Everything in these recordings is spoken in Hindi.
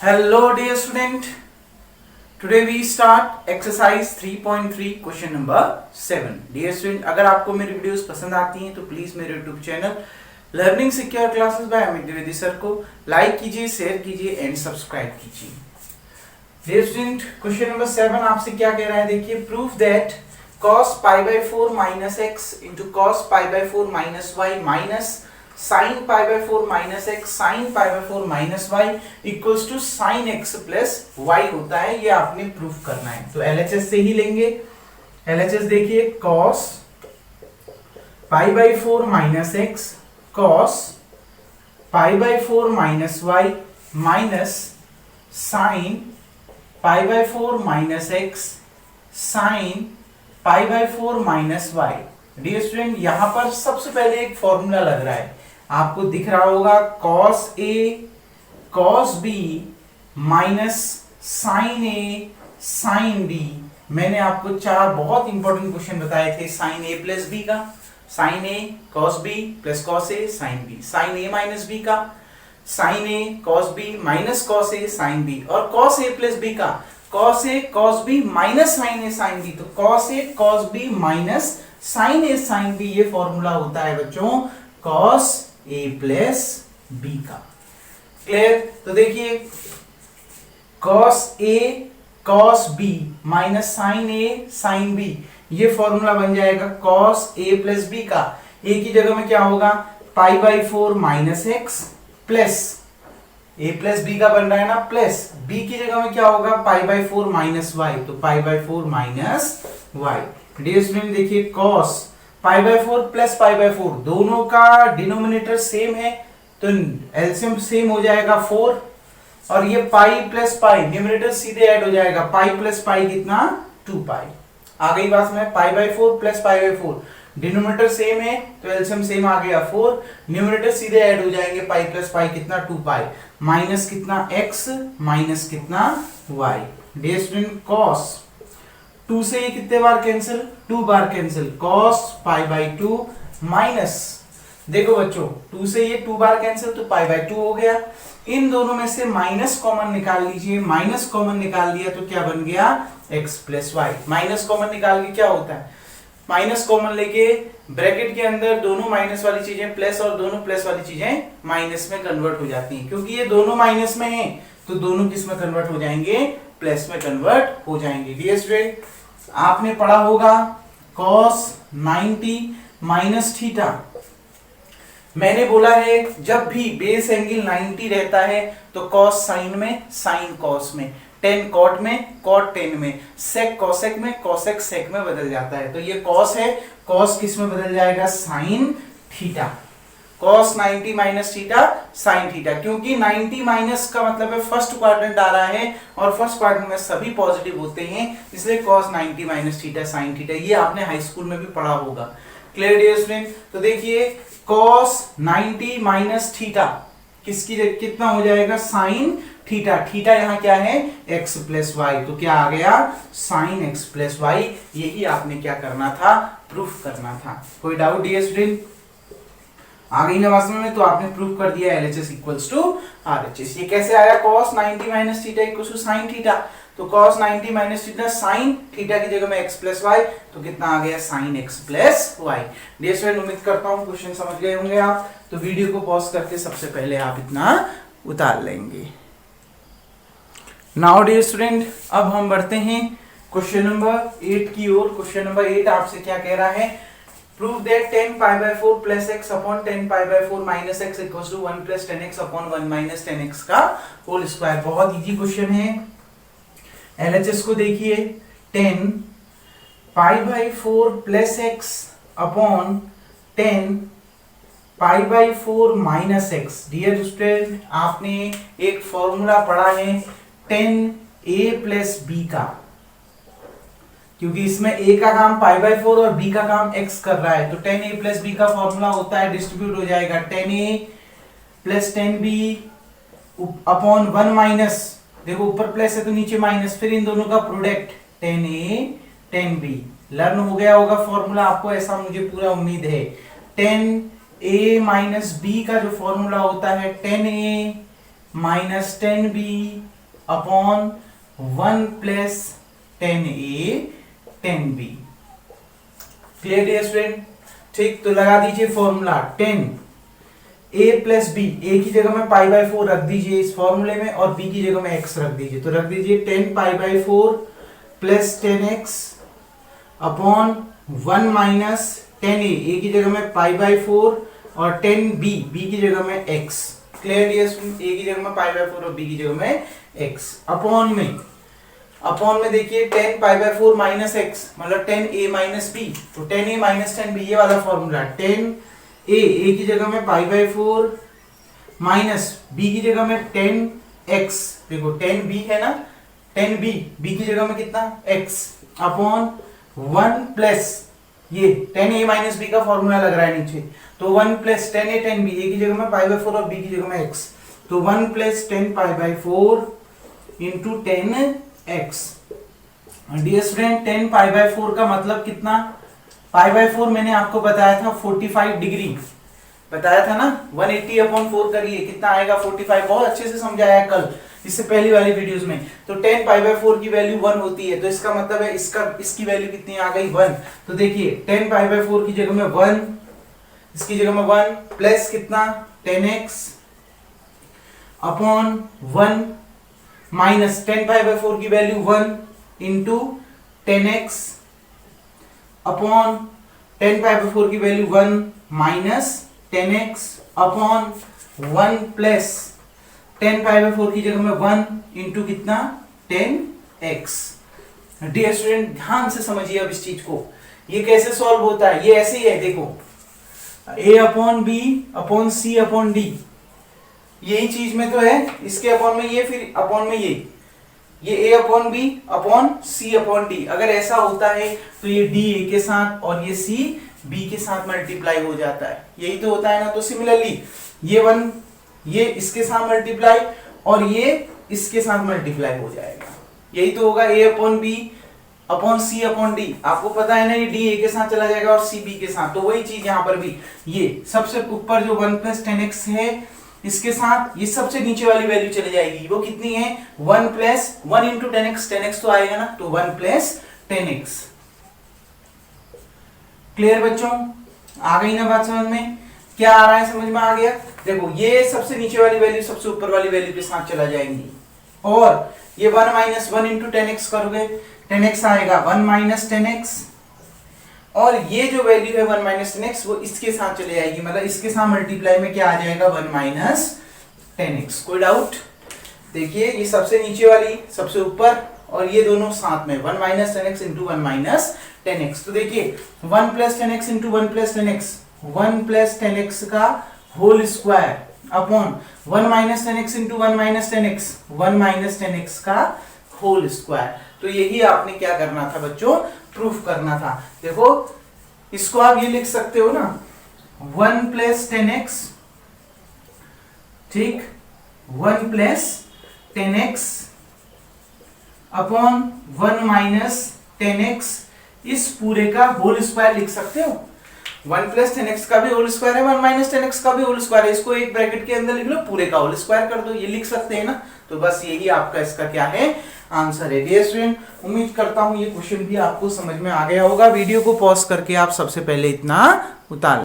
Hello dear student, today we start exercise 3.3 question number 7. Dear student, अगर आपको मेरी वीडियोस पसंद आती हैं तो प्लीज मेरे YouTube channel learning secure classes bye Amit Dwivedi sir को लाइक कीजिए, शेयर कीजिए एंड सब्सक्राइब कीजिए. Dear student, क्वेश्चन नंबर 7 आपसे क्या कह रहा है, देखिए proof that cos pi by 4 minus x into cos pi by 4 minus y minus sin pi by 4 minus x sin pi by 4 minus y equals to sin x plus y होता है. ये आपने प्रूफ करना है. तो LHS से ही लेंगे. LHS देखिए cos pi by 4 minus x cos pi by 4 minus y minus sin pi by 4 minus x sin pi by 4 minus y. Dear student, यहां पर सबसे पहले एक फॉर्मूला लग रहा है, आपको दिख रहा होगा cos a cos b minus sin a sin b. मैंने आपको चार बहुत इंपॉर्टेंट क्वेश्चन बताए थे sin a प्लस b का, sin a cos b plus cos a sin b, sin a minus b का sin a cos b minus cos a sin b और cos a प्लस b का cos a cos b minus sin a sin b. तो cos a cos b minus sin a sin b ये फॉर्मूला होता है बच्चों cos a प्लस b का. क्लियर? तो देखिए cos a cos b minus sin a sin b ये फॉर्मूला बन जाएगा cos a प्लस b का. a की जगह में क्या होगा pi by 4 minus x plus a plus b का बन रहा है ना, प्लस b की जगह में क्या होगा पाई बाई 4 माइनस वाई, तो pi by 4 minus y. Dear student देखिए cos pi by 4 plus pi by 4 दोनों का डिनोमिनेटर सेम है तो एलसीएम सेम हो जाएगा 4 और ये पाई प्लस पाई न्यूमरेटर सीधे ऐड हो जाएगा, पाई प्लस पाई कितना 2 पाई. आ गई बात में पाई by 4 plus pi by 4 denominator same है तो एलसीएम सेम आ गया 4, न्यूमरेटर सीधे ऐड हो जाएंगे पाई प्लस पाई कितना 2 पाई माइनस कितना x माइनस कितना y. डियर स्टूडेंट cos 2 से ये कितने बार कैंसिल 2 बार cancel cos pi by 2 minus देखो बच्चों 2 से ये 2 बार कैंसिल तो पाई बाई 2 हो गया. इन दोनों में से माइनस कॉमन निकाल लीजिए, माइनस कॉमन निकाल लिया तो क्या बन गया x plus y. Minus common निकाल के क्या होता है, माइनस कॉमन लेके ब्रैकेट के अंदर दोनों माइनस वाली चीजें प्लस और दोनों प्लस वाली चीजें माइनस में कन्वर्ट हो जाती हैं. क्योंकि ये दोनों माइनस में हैं तो दोनों किस में कन्वर्ट हो जाएंगे, प्लस में कन्वर्ट हो जाएंगे. डियर स्टूडेंट आपने पढ़ा होगा cos 90 माइनस थीटा. मैंने बोला है जब भी बेस एंगल 90 रहता है तो cos साइन में, साइन cos में, टेन कॉट में, कॉट टेन में, सेक कॉसेक में, कॉसेक सेक में बदल जाता है. तो ये cos है, cos किस में बदल जाएगा sine theta. cos 90 minus theta sine theta, क्योंकि 90 माइनस का मतलब है फर्स्ट क्वाड्रेंट आ रहा है और फर्स्ट क्वाड्रेंट में सभी पॉजिटिव होते हैं, इसलिए cos 90 minus theta sine theta. ये आपने हाई स्कूल में भी पढ़ा होगा. Clear dear student? तो देखिए cos 90 माइनस थीटा किसकी कितना हो जाएगा साइन थीटा. थीटा यहाँ क्या है x प्लस वाई, तो क्या आ गया साइन x प्लस वाई. यही आपने क्या करना था, प्रूफ करना था. कोई डाउट डियर स्टूडेंट? आ गई ना बात में? तो आपने प्रूफ कर दिया LHS इक्वल्स टू RHS. ये कैसे आया cos 90 minus theta equals to sine theta. तो cos 90 minus theta sine theta की जगह में x प्लस वाई, तो कितना आ गया sine x plus y. Dear student उम्मीद करता हूँ क्वेश्चन समझ गए होंगे आप. तो वीडियो को पॉज करके सबसे पहले आप इतना उतार लेंगे. नाउ डियर स्टूडेंट अब हम बढ़ते हैं क्वेश्चन नंबर 8 की ओर. क्वेश्चन नंबर 8 आपसे क्या कह रहा है, prove that 10 pi by 4 plus x upon 10 pi by 4 minus x equals to 1 plus 10x upon 1 minus 10x का होल स्क्वायर. बहुत इजी क्वेश्चन है. LHS को देखिए 10 pi by 4 plus x upon 10 pi by 4 minus x. Dear student आपने एक फॉर्मूला पढ़ा है 10a प्लस b का, क्योंकि इसमें a का काम पाई बाई 4 और b का काम x कर रहा है. तो 10a प्लस b का फॉर्मूला होता है, डिस्ट्रीब्यूट हो जाएगा 10a plus 10b upon 1 minus, देखो ऊपर प्लस है तो नीचे माइनस, फिर इन दोनों का प्रोडक्ट 10a 10b. लर्न हो गया होगा फॉर्मूला आपको, ऐसा मुझे पूरा उम्मीद है. 10a माइनस b का जो फॉर्मूला होता है 10a minus 10b upon 1 plus 10a 10b। Clear dear student? ठीक, तो लगा दीजिए फॉर्मूला 10a प्लस बी, ए की जगह में पाई बाय 4 रख दीजिए इस फॉर्मूले में और b की जगह में x रख दीजिए। तो रख दीजिए 10 pi by 4 plus 10x upon 1 minus 10a, ए की जगह में पाई बाय 4 और 10b, b की जगह में x। Clear dear student? A की जगह में पाई बाय 4 और b की जगह में x। अपॉन में देखिए 10 पाई बाय 4 माइनस x मतलब 10a माइनस b, तो 10a माइनस 10b ये वाला फॉर्मूला। 10a, a की जगह में पाई बाय 4 माइनस b की जगह में 10x, देखो 10b है ना, 10b, b की जगह में कितना x अपॉन 1 प्लस ये 10a माइनस b का फॉर्मूला लग रहा है नीचे, तो 1 प्लस 10a 10b, a की जगह में पाई बाय 4 और b की जगह में x, तो 1 plus 10 pi by 4 into 10x। Dear student 10 pi by 4 का मतलब कितना? पाई बाय 4 मैंने आपको बताया था 45 डिग्री बताया था ना, 180 अपॉन 4 करिए कितना आएगा 45। बहुत अच्छे से समझाया है कल इससे पहली वाली वीडियोस में। तो 10 पाई बाय 4 की वैल्यू 1 होती है, तो इसका मतलब है इसकी वैल्यू कितनी आ गई 1। तो देखिए 10 पाई बाय 4 की जगह में 1, इसकी जगह में 1 प्लस कितना 10x upon 1 minus 10 pi by 4 की value 1 into 10x upon 10 pi by 4 की value 1 minus 10x upon 1 plus 10 pi by 4 की जगह में 1 इंटू कितना 10x। डियर स्टूडेंट ध्यान से समझिए अब इस चीज को, ये कैसे सॉल्व होता है। ये ऐसे ही है, देखो a upon b upon c upon d, यही चीज में तो है, इसके अपॉन में ये, फिर अपॉन में ये a upon b upon c upon d. अगर ऐसा होता है तो ये d a के साथ और ये c b के साथ मल्टीप्लाई हो जाता है, यही तो होता है ना। तो सिमिलरली ये 1 ये इसके साथ मल्टीप्लाई और ये इसके साथ मल्टीप्लाई हो जाएगा, यही तो होगा a upon b upon c upon d. आपको पता है ना ये डी ए के साथ चला जाएगा और सी बी के साथ, तो वही चीज यहाँ पर भी, ये सबसे ऊपर जो 1 प्लस 10x है इसके साथ ये सबसे नीचे वाली वैल्यू चली जाएगी, वो कितनी है 1 प्लस 1 इंटू 10x, 10x तो आएगा ना, तो 1 प्लस 10x। क्लियर बच्चों? आ गई ना बात समझ में? क्या आ रहा है समझ में आ गया? देखो ये सबसे नीचे वाली वैल्यू सबसे ऊपर वाली वैल्यू के साथ चला जाएंगी और ये 1 माइनस 1 इंटू 10x करोगे 10x आएगा 1 माइनस 10x और ये जो वैल्यू है 1 माइनस 10x वो इसके साथ चले जाएगी, मतलब इसके साथ मल्टीप्लाई में क्या आ जाएगा 1 माइनस 10x। कोई डाउट? देखिए ये सबसे नीचे वाली सबसे ऊपर और ये दोनों साथ में 1 minus 10x into 1 minus 10x। तो देखिए 1 plus 10x into 1 plus 10x, 1 plus 10x का whole square upon 1 minus 10x into 1 minus 10x, 1 minus 10x का होल स्क्वायर। तो यही आपने क्या करना था बच्चों, प्रूफ करना था। देखो इसको आप ये लिख सकते हो ना 1 प्लस 10x, ठीक, 1 plus 10x upon 1 minus 10x, इस पूरे का होल स्क्वायर लिख सकते हो। 1 प्लस 10x का भी होल स्क्वायर है, 1 माइनस 10x का भी होल स्क्वायर है, इसको एक ब्रैकेट के अंदर लिख लो, पूरे का होल स्क्वायर कर दो, ये लिख सकते हैं ना। तो बस यही आपका इसका क्या है आंसर है। डियर स्टूडेंट उम्मीद करता हूं ये क्वेश्चन भी आपको समझ में आ गया होगा। वीडियो को पॉज करके आप सबसे पहले इतना उतार।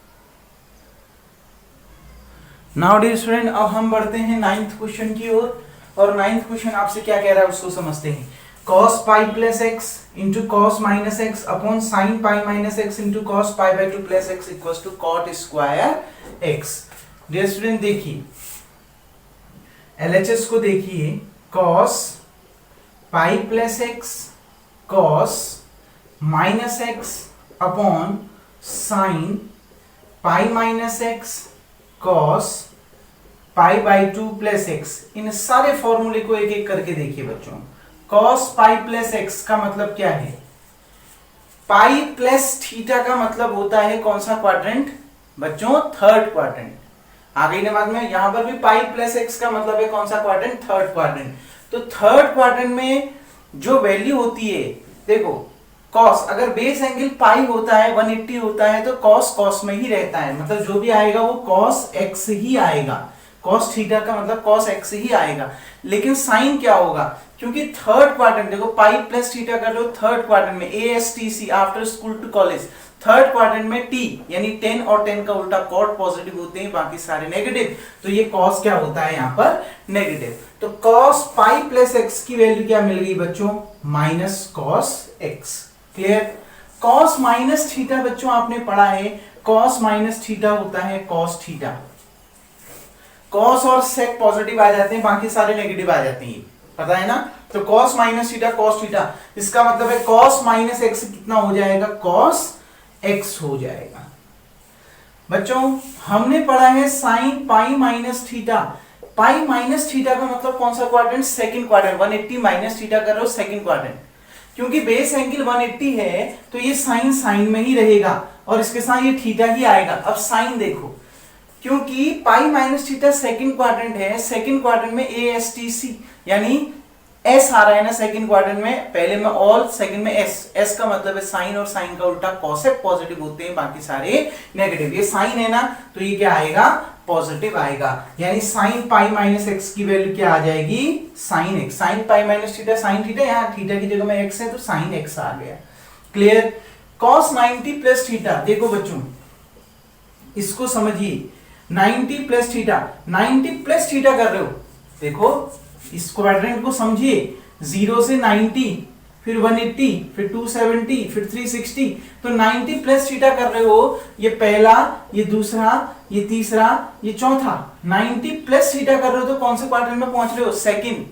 नाउ डियर स्टूडेंट अब हम बढ़ते हैं 9th क्वेश्चन की ओर और 9th क्वेश्चन आपसे क्या कह रहा है उसको समझते हैं। cos pi plus x into cos minus x upon sine pi minus x into cos pi by 2 plus x equal to cot square x. Dear student देखिए LHS को देखिए, cos pi plus x cos minus x upon sine pi minus x cos pi by 2 plus x. इन सारे फॉर्मूले को एक एक करके देखिए बच्चों। cos पाई प्लस एक्स का मतलब क्या है? पाई प्लस थीटा का मतलब होता है कौन सा क्वाड्रेंट बच्चों? Third quadrant. आ गई ना बाद में, यहां पर भी पाई प्लस एक्स का मतलब है कौन सा क्वाड्रेंट? Third quadrant. तो थर्ड क्वाड्रेंट में जो वैल्यू होती है, देखो कॉस, अगर बेस एंगल पाई होता है 180 होता है तो कॉस कॉस में ही रहता है, मतलब जो भी आएगा वो कॉस एक्स ही आएगा। cos थीटा का मतलब cos x ही आएगा, लेकिन साइन क्या होगा, क्योंकि थर्ड क्वाड्रेंट देखो पाई प्लस थीटा कर लो, थर्ड क्वाड्रेंट में ASTC after school to college, third quadrant में t यानी 10 और 10 का उल्टा कॉट पॉजिटिव होते हैं, बाकी सारे नेगेटिव, तो ये cos क्या होता है यहाँ पर नेगेटिव। तो cos पाई प्लस x की वैल्यू क्या मिल गई बच्चों, minus cos x। Clear. cos minus theta बच्चों आपने पढ़ा है, cos माइनस थीटा होता है cos थीटा। cos और sec पॉजिटिव आ जाते हैं, बाकी सारे नेगेटिव आ जाते हैं, पता है ना। तो cos minus theta cos theta, इसका मतलब है cos माइनस x कितना हो जाएगा, cos x हो जाएगा। बच्चों हमने पढ़ा है sin pi minus theta, pi minus theta का मतलब कौन सा quadrant, second quadrant, 180 minus theta कर रहे हो सेकंड क्वाड्रेंट, क्योंकि बेस एंगल 180 है तो ये साइन साइन में ही रहेगा और इसके साथ ये थीटा ही आएगा। अब साइन देखो, क्योंकि pi minus theta second quadrant है, सेकंड क्वाड्रेंट में ASTC यानी S आ रहा है ना सेकंड क्वाड्रेंट में, पहले में ऑल सेकंड में S का मतलब है साइन, और साइन का उल्टा कोसेक पॉजिटिव होते हैं, बाकी सारे नेगेटिव। ये साइन है ना तो ये क्या आएगा, पॉजिटिव आएगा, यानी साइन पाई माइनस एक्स की वैल्यू क्या आ जाएगी, sine x. Sign pi minus theta sine theta, यहाँ थीटा की जगह में एक्स है तो साइन एक्स आ गया। क्लियर। cos 90 प्लस थीटा, देखो बच्चों इसको समझिए, 90 प्लस थीटा, 90 प्लस थीटा कर रहे हो, देखो इस क्वाड्रेंट को समझिए, 0 से 90 फिर 180 फिर 270 फिर 360, तो 90 प्लस थीटा कर रहे हो, ये पहला ये दूसरा ये तीसरा ये चौथा, 90 प्लस थीटा कर रहे हो तो कौन से क्वाड्रेंट में पहुंच रहे हो, सेकंड।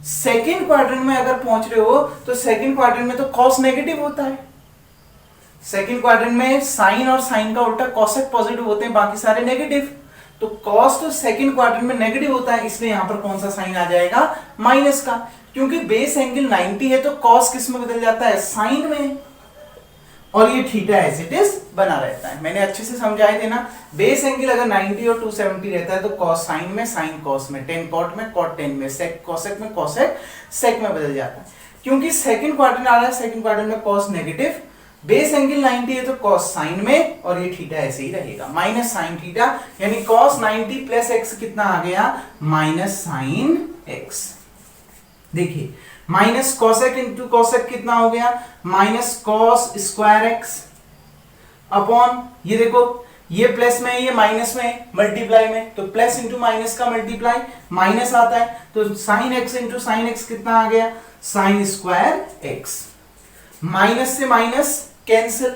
सेकंड क्वाड्रेंट में अगर पहुंच रहे हो तो सेकंड क्वाड्रेंट में तो cos नेगेटिव होता है, सेकंड क्वाड्रेंट में साइन और साइन का उल्टा कोसेक पॉजिटिव होते हैं, बाकी सारे नेगेटिव। तो cos तो सेकंड क्वाड्रेंट में नेगेटिव होता है, इसलिए यहां पर कौन सा साइन आ जाएगा, माइनस का, क्योंकि बेस एंगल 90 है तो cos किस में बदल जाता है, साइन में, और ये थीटा एज इट इज बना रहता है। मैंने अच्छे से समझाए थे ना, बेस एंगल अगर 90 और 270 रहता है तो cos साइन में, साइन cos में, 10 cot में, cot 10 में, sec cosec में, cosec sec में बदल जाता है, क्योंकि सेकंड क्वाड्रेंट आ रहा है, सेकंड क्वाड्रेंट में cos नेगेटिव, बेस एंगल 90 है तो cos साइन में, और ये थीटा ऐसे ही रहेगा, माइनस साइन थीटा, यानी cos 90 प्लस x कितना आ गया, माइनस साइन x। देखिए माइनस cosec इंटू cosec कितना हो गया, minus cos square x upon, ये देखो ये प्लस में ये माइनस में, मल्टीप्लाई में, तो प्लस इंटू माइनस का मल्टीप्लाई, माइनस आता है तो sine x into sine x कितना आ गया, साइन स्क्वायर x। माइनस से माइनस कैंसिल।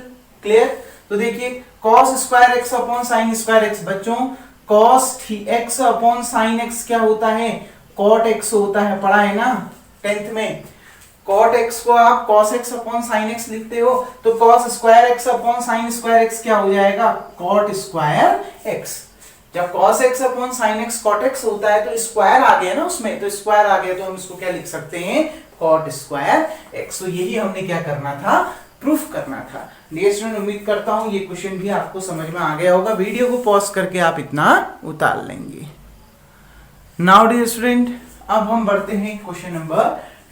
क्लियर। तो देखिए cos square x upon sine square x, बच्चों cos x upon sine x क्या होता है, cot x होता है, पढ़ा है ना 10th में। cot x को आप cos x upon sine x लिखते हो, तो cos square x upon sine square x क्या हो जाएगा, cot स्क्वायर x। जब cos x upon sine x cot x होता है तो स्क्वायर आ गया ना उसमें, तो स्क्वायर आ गया तो हम इसको क्या लिख सकते हैं, cot स्क्वायर x। तो यही हमने क्या करना था, प्रूफ करना था। डियर स्टूडेंट, उम्मीद करता हूं ये क्वेश्चन भी आपको समझ में आ गया होगा, वीडियो को पॉज करके आप इतना उतार लेंगे। नाउ डियर स्टूडेंट, अब हम बढ़ते हैं क्वेश्चन नंबर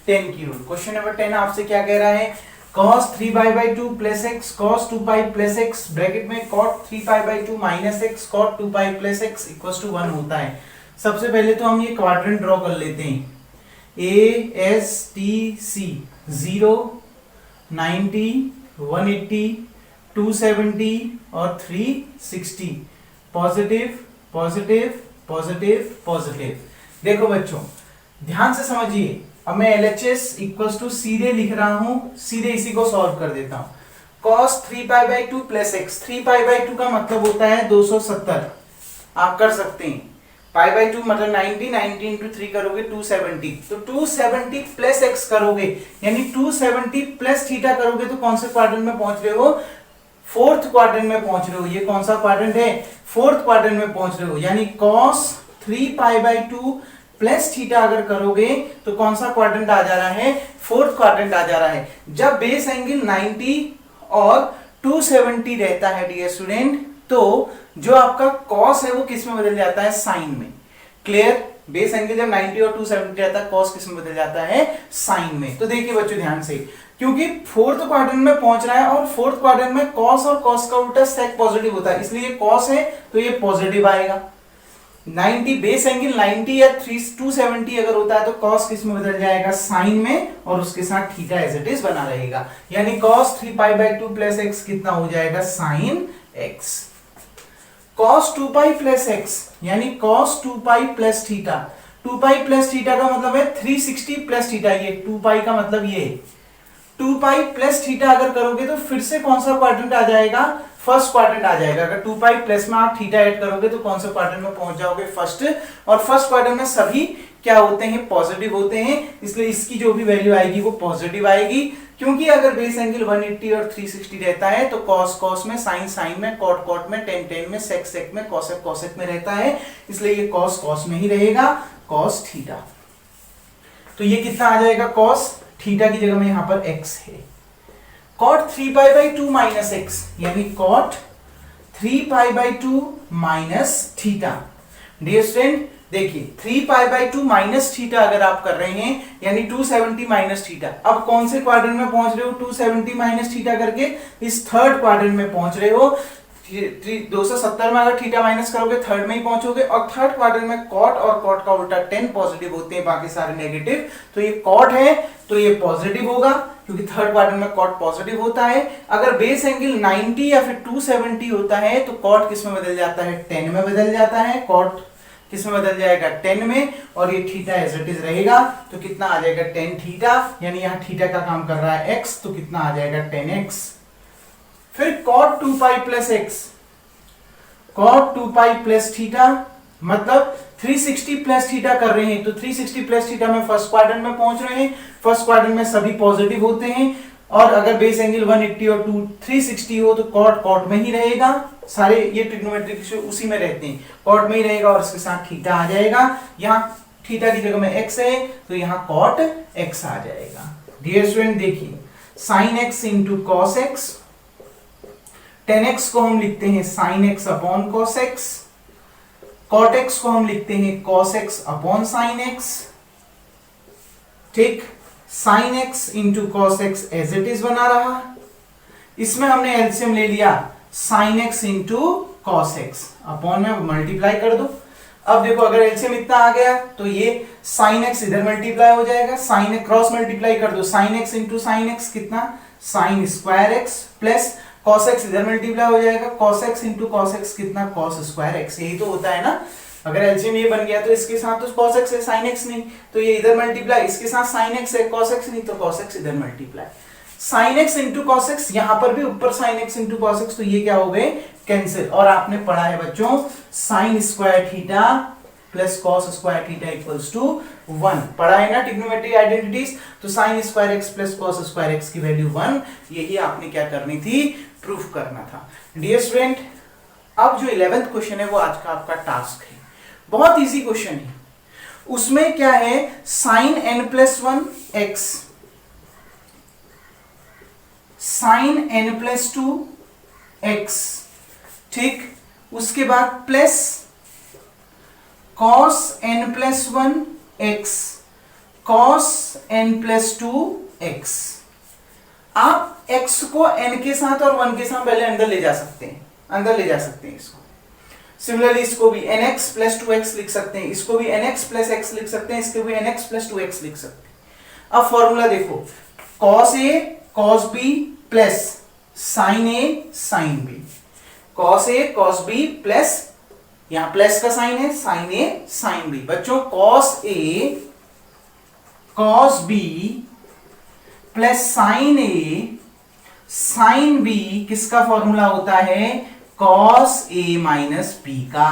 10 की ओर। क्वेश्चन नंबर 10 आपसे क्या कह रहा है, cos 3π/2 plus x cos 2π plus x bracket में cot 3π/2 minus x cot 2π plus x equals to 1 होता है। सबसे पहले तो हम ये क्वाड्रेंट ड्रॉ कर लेते हैं, ASTC 0 90 180 270 और 360, पॉजिटिव पॉजिटिव पॉजिटिव पॉजिटिव। देखो बच्चों ध्यान से समझिए, अब मैं LHS इक्वल्स टू सीधे लिख रहा हूं, सीधे इसी को सॉल्व कर देता हूं। cos 3π/2 प्लस x, 3π/2 का मतलब होता है 270, आप कर सकते हैं, π/2 मतलब 90, 90 इंटू 3 करोगे 270, तो 270 प्लस x करोगे यानी 270 प्लस थीटा करोगे तो कौन से क्वाड्रेंट में पहुंच रहे हो, फोर्थ क्वाड्रेंट में पहुंच रहे हो। ये कौन सा क्वाड्रेंट है, फोर्थ क्वाड्रेंट में पहुंच रहे हो, यानी cos 3π/2 प्लस थीटा अगर करोगे तो कौन सा क्वाड्रेंट आ जा रहा है, फोर्थ क्वाड्रेंट आ जा रहा है। जब बेस एंगल 90 और 270 रहता है डियर स्टूडेंट, तो जो आपका cos है वो किस में बदल जाता है, साइन में। क्लियर। बेस एंगल जब 90 और 270 रहता है, cos किस में बदल जाता है, साइन में। तो देखिए बच्चों ध्यान से, क्योंकि फोर्थ क्वाड्रेंट में पहुंच रहा है और फोर्थ क्वाड्रेंट में cos और cos का उल्टा sec पॉजिटिव होता है, इसलिए cos है तो ये पॉजिटिव आएगा। 90 बेस एंगल 90 या 270 अगर होता है तो cos किस में बदल जाएगा, साइन में, और उसके साथ थीटा एज इट इज बना रहेगा, यानी cos 3π/2 प्लस x कितना हो जाएगा, sine x। cos 2π plus x यानी cos 2π plus theta, 2π plus theta का मतलब है 360 प्लस थीटा, ये 2π का मतलब ये 2π प्लस थीटा अगर करोगे तो फिर से कौन सा क्वाड्रेंट आ जाएगा, फर्स्ट क्वाड्रेंट आ जाएगा। अगर 2π प्लस में आप थीटा ऐड करोगे तो कौन सा क्वाड्रेंट में पहुंच जाओगे, फर्स्ट। और फर्स्ट क्वाड्रेंट में सभी क्या होते हैं, पॉजिटिव होते हैं, इसलिए इसकी जो भी वैल्यू आएगी वो पॉजिटिव आएगी। क्योंकि अगर बेस एंगल 180 और 360 रहता है तो cos cos में, sin sin में, cot cot में, tan tan में, sec sec में, cosec cosec में रहता है, इसलिए ये cos cos में ही रहेगा, cos थीटा। तो ये कितना आ जाएगा, cos थीटा की जगह में यहां पर x है। cot 3π/2 माइनस x यानी cot 3π/2 minus theta. Dear student देखिए 3π/2 माइनस थीटा अगर आप कर रहे हैं यानी 270 माइनस थीटा। अब कौन से क्वाड्रेंट में पहुंच रहे हो, 270 माइनस थीटा करके इस थर्ड क्वाड्रेंट में पहुंच रहे हो। 270 में अगर थीटा माइनस करोगे थर्ड में ही पहुंचोगे, और थर्ड क्वाड्रेंट में कॉट और कॉट का उल्टा 10 पॉजिटिव होते हैं, बाकी सारे नेगेटिव। तो ये कॉट है तो ये पॉजिटिव होगा क्योंकि थर्ड क्वाड्रेंट में कॉट पॉजिटिव होता है। अगर बेस एंगल 90 या फिर 270 होता है तो कॉट किस में बदल जाता है, 10 में बदल जाता है, कॉट किस में बदल जाएगा, 10 में, और ये थीटा एज इट इज रहेगा। तो कितना आ जाएगा, tan थीटा, यानी यहाँ थीटा का काम कर रहा है x, तो कितना आ जाएगा tan x। फिर cot 2π plus x, cot 2π plus theta मतलब 360 प्लस थीटा कर रहे हैं तो 360 प्लस थीटा में फर्स्ट क्वाड्रेंट में पहुंच रहे हैं। फर्स्ट क्वाड्रेंट में सभी पॉजिटिव होते हैं, और अगर बेस एंगल 180 और 360 हो तो कॉट कॉट में ही रहेगा, सारे ये ट्रिग्नोमेट्रिक उसी में रहते हैं, कॉट में ही रहेगा, और इसके साथ थीटा आ जाएगा। यहाँ थीटा की जगह में x है तो यहाँ कॉट x आ जाएगा। डियर स्टूडेंट देखिए sin x into cos x, tan x को हम लिखते हैं sin x upon cos x, cot x को हम लिखते हैं cos x upon sin x, ठीक। sin x into cos x as it is बना रहा, इसमें हमने एलसीएम ले लिया sin x into cos x, upon में मल्टीप्लाई कर दो। अब देखो अगर एलसीएम इतना आ गया तो ये sin x इधर मल्टीप्लाई हो जाएगा, sin क्रॉस मल्टीप्लाई कर दो, sin x into sin x कितना, sin square x, plus cos x इधर मल्टीप्लाई हो जाएगा, cos x into cos x कितना, cos स्क्वायर x। यही तो होता है ना, अगर एलसीएम ये बन गया तो इसके साथ तो cos x है, sin x नहीं, तो ये इधर मल्टीप्लाई, इसके साथ sin x है, cos x नहीं, तो cos x इधर multiply, sin x into cos x, यहां पर भी ऊपर sin x into cos x, तो ये क्या हो गए, कैंसिल। और आपने पढ़ा है बच्चों sin square theta plus cos square theta equals to 1, पढ़ा है ना ट्रिग्नोमेट्रिक आइडेंटिटीज। तो sin square x plus cos square x की वैल्यू 1, यही आपने क्या करनी थी, प्रूफ करना था। डियर स्टूडेंट अब जो 11th क्वेश्चन है वो आज का आपका टास्क है, बहुत इजी क्वेश्चन है। उसमें क्या है, sin n plus 1 x, sin n plus 2 x, ठीक। उसके बाद plus cos n plus 1 x, cos n plus 2 x। आप x को n के साथ और 1 के साथ पहले अंदर ले जा सकते हैं, अंदर ले जा सकते हैं इसको। सिमिलरली इसको भी nx प्लस 2x लिख सकते हैं, इसको भी nx प्लस x लिख सकते हैं, इसको भी nx प्लस 2x लिख सकते हैं। अब फॉर्मूला देखो, cos a cos b plus sin a sin b, cos a cos b plus, यहां प्लस का साइन है, sin a sin b। बच्चों cos a cos b plus sin a sin b किसका फॉर्मूला होता है, cos a माइनस b का।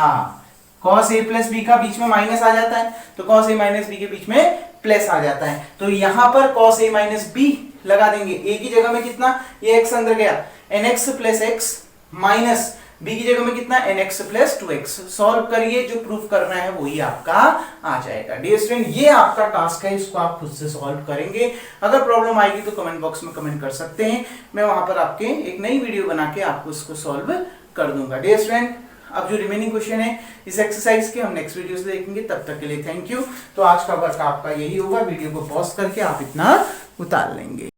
cos a प्लस b का बीच में माइनस आ जाता है तो cos a माइनस b के बीच में प्लस आ जाता है, तो यहां पर cos a माइनस b लगा देंगे। a की जगह में कितना, ये x अंदर गया, nx plus x minus b की जगह में कितना, nx प्लस 2x। सॉल्व करिए, जो प्रूफ करना है वही आपका आ जाएगा। डियर स्टूडेंट ये आपका टास्क है, इसको आप खुद से सॉल्व करेंगे। अगर प्रॉब्लम आएगी तो कमेंट बॉक्स में कमेंट कर सकते हैं, मैं वहां पर आपके एक नई वीडियो बना के आपको इसको सॉल्व कर दूंगा। डियर स्टूडेंट अब जो रिमेनिंग क्वेश्चन है इस एक्सरसाइज के हम नेक्स्ट वीडियो से देखेंगे, तब तक के लिए थैंक यू। तो आज का वर्क आपका यही होगा, वीडियो को पॉज करके आप इतना उतार लेंगे।